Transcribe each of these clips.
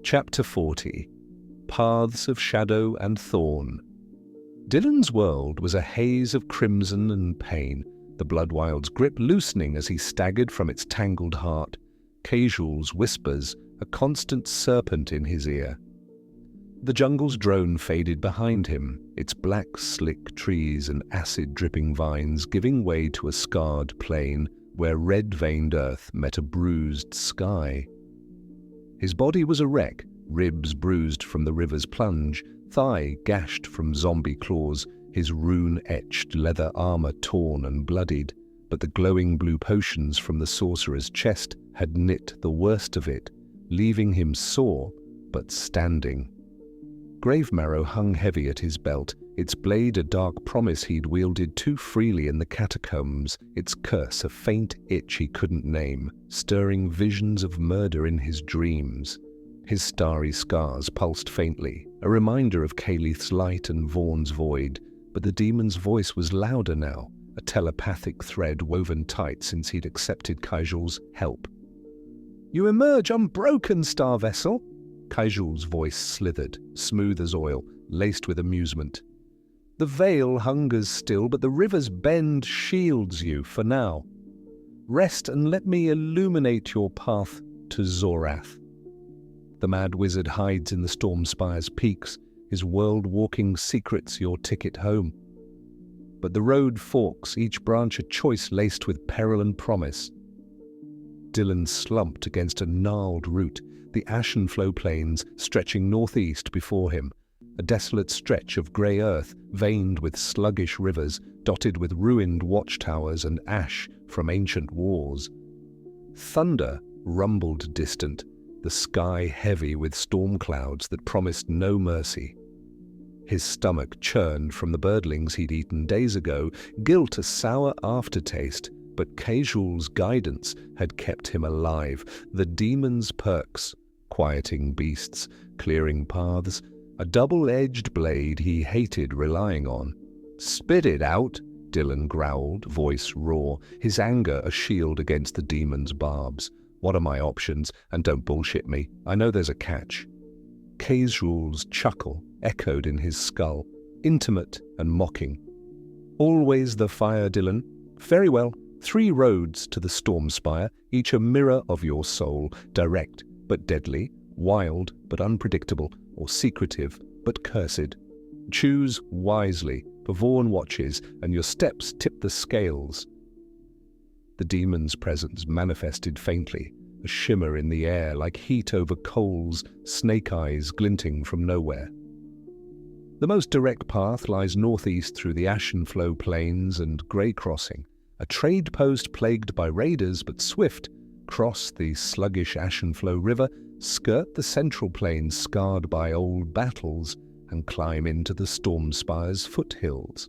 Chapter 40. Paths of Shadow and Thorn. Dylan's world was a haze of crimson and pain, the Bloodwild's grip loosening as he staggered from its tangled heart, Kaezhul's whispers a constant serpent in his ear. The jungle's drone faded behind him, its black, slick trees and acid-dripping vines giving way to a scarred plain where red-veined earth met a bruised sky. His body was a wreck, ribs bruised from the river's plunge, thigh gashed from zombie claws, his rune-etched leather armor torn and bloodied, but the glowing blue potions from the sorcerer's chest had knit the worst of it, leaving him sore but standing. Grave marrow hung heavy at his belt, its blade a dark promise he'd wielded too freely in the catacombs, its curse a faint itch he couldn't name, stirring visions of murder in his dreams. His starry scars pulsed faintly, a reminder of Kaleth's light and Vaughn's void, but the demon's voice was louder now, a telepathic thread woven tight since he'd accepted Kaezhul's help. "You emerge unbroken, star vessel!" Kaezhul's voice slithered, smooth as oil, laced with amusement. "The veil hungers still, but the river's bend shields you for now. Rest and let me illuminate your path to Zorath." The mad wizard hides in the Stormspire's peaks, his world-walking secrets your ticket home. But the road forks, each branch a choice laced with peril and promise. Dylan slumped against a gnarled root, the Ashenflow plains stretching northeast before him, a desolate stretch of grey earth veined with sluggish rivers, dotted with ruined watchtowers and ash from ancient wars. Thunder rumbled distant, the sky heavy with storm clouds that promised no mercy. His stomach churned from the birdlings he'd eaten days ago, guilt a sour aftertaste, but Kaezhul's guidance had kept him alive, the demon's perks, quieting beasts, clearing paths, a double-edged blade he hated relying on. "Spit it out," Dylan growled, voice raw, his anger a shield against the demon's barbs. "What are my options? And don't bullshit me. I know there's a catch." Kaezhul's chuckle echoed in his skull, intimate and mocking. "Always the fire, Dylan. Very well. 3 roads to the Stormspire, each a mirror of your soul, direct but deadly, wild but unpredictable, or secretive but cursed. Choose wisely, for Vaughan watches, and your steps tip the scales." The demon's presence manifested faintly, a shimmer in the air like heat over coals, snake eyes glinting from nowhere. The most direct path lies northeast through the Ashenflow plains and Grey Crossing, a trade post plagued by raiders but swift, cross the sluggish Ashenflow River, skirt the central plains scarred by old battles, and climb into the Stormspire's foothills.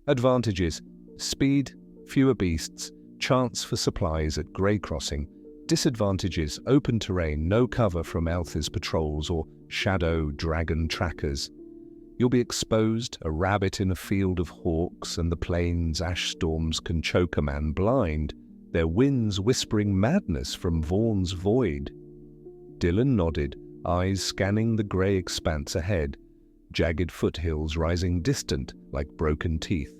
Advantages: speed, fewer beasts, chance for supplies at Grey Crossing. Disadvantages: open terrain, no cover from Alth's patrols or shadow dragon trackers. You'll be exposed, a rabbit in a field of hawks, and the plains ash storms can choke a man blind, their winds whispering madness from Vaughn's void. Dylan nodded, eyes scanning the grey expanse ahead, jagged foothills rising distant like broken teeth.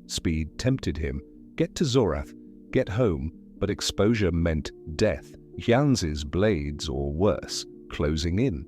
Speed tempted him. Get to Zorath, get home, but exposure meant death, Janz's blades or worse, closing in.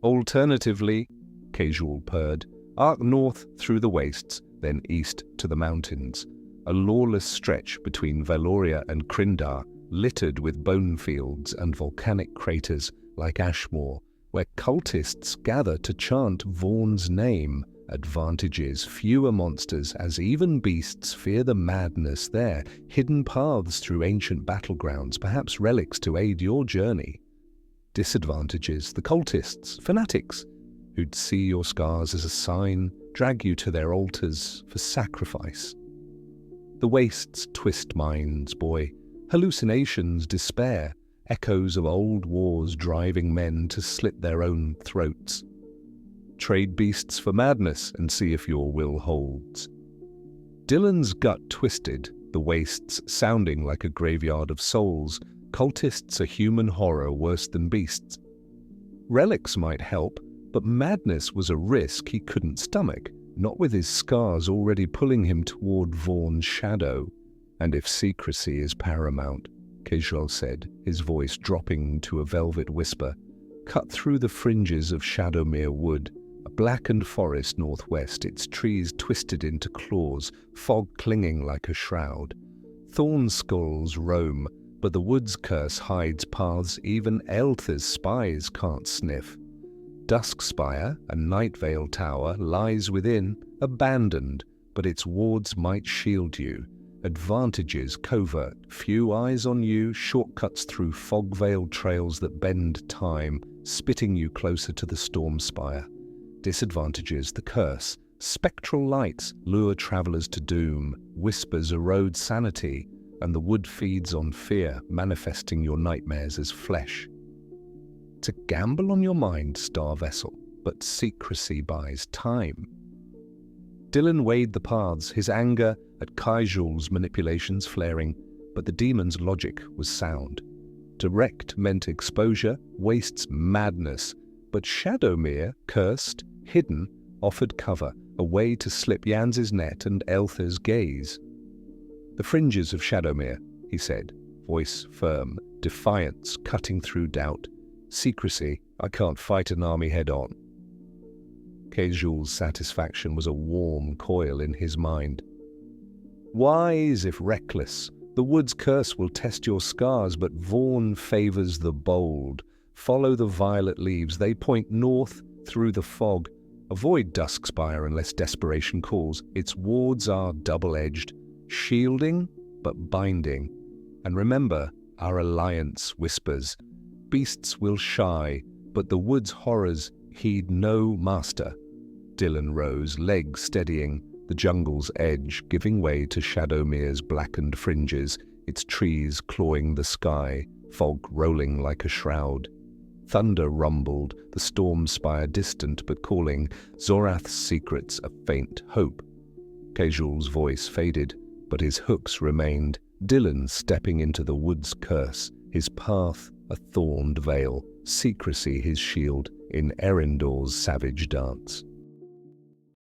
Alternatively, Kaezhul purred, arc north through the wastes, then east to the mountains, a lawless stretch between Valoria and Krindar, littered with bone fields and volcanic craters like Ashmore, where cultists gather to chant Vaughn's name. Advantages: fewer monsters, as even beasts fear the madness there, hidden paths through ancient battlegrounds, perhaps relics to aid your journey. Disadvantages: the cultists, fanatics, who'd see your scars as a sign, drag you to their altars for sacrifice. The wastes twist minds, boy, hallucinations, despair, echoes of old wars driving men to slit their own throats. Trade beasts for madness and see if your will holds. Dylan's gut twisted, the wastes sounding like a graveyard of souls, cultists a human horror worse than beasts. Relics might help, but madness was a risk he couldn't stomach, not with his scars already pulling him toward Thorn's shadow. And if secrecy is paramount, Kaezhul said, his voice dropping to a velvet whisper, cut through the fringes of Shadowmere Wood, a blackened forest northwest, its trees twisted into claws, fog clinging like a shroud. Thorn skulls roam, but the wood's curse hides paths even Elther's spies can't sniff. Duskspire, a Nightvale tower, lies within, abandoned, but its wards might shield you. Advantages covert, few eyes on you, shortcuts through fog-veiled trails that bend time, spitting you closer to the Stormspire. Disadvantages, the curse. Spectral lights lure travelers to doom, whispers erode sanity, and the wood feeds on fear, manifesting your nightmares as flesh. It's a gamble on your mind, Star Vessel, but secrecy buys time. Dylan weighed the paths, his anger at Kaezhul's manipulations flaring, but the demon's logic was sound. Direct meant exposure, wastes madness, but Shadowmere, cursed, hidden, offered cover, a way to slip Yans's net and Elther's gaze. The fringes of Shadowmere, he said, voice firm, defiance cutting through doubt. Secrecy, I can't fight an army head-on. Kaezhul's satisfaction was a warm coil in his mind. Wise if reckless, the wood's curse will test your scars, but Thorn favors the bold. Follow the violet leaves, they point north through the fog. Avoid Duskspire unless desperation calls. Its wards are double-edged, shielding but binding. And remember, our alliance whispers. Beasts will shy, but the wood's horrors heed no master. Dylan rose, legs steadying, the jungle's edge giving way to Shadowmere's blackened fringes, its trees clawing the sky, fog rolling like a shroud. Thunder rumbled, the Stormspire distant but calling, Zorath's secrets a faint hope. Kaezhul's voice faded, but his hooks remained. Dylan stepping into the wood's curse, his path a thorned veil, secrecy his shield in Erendor's savage dance.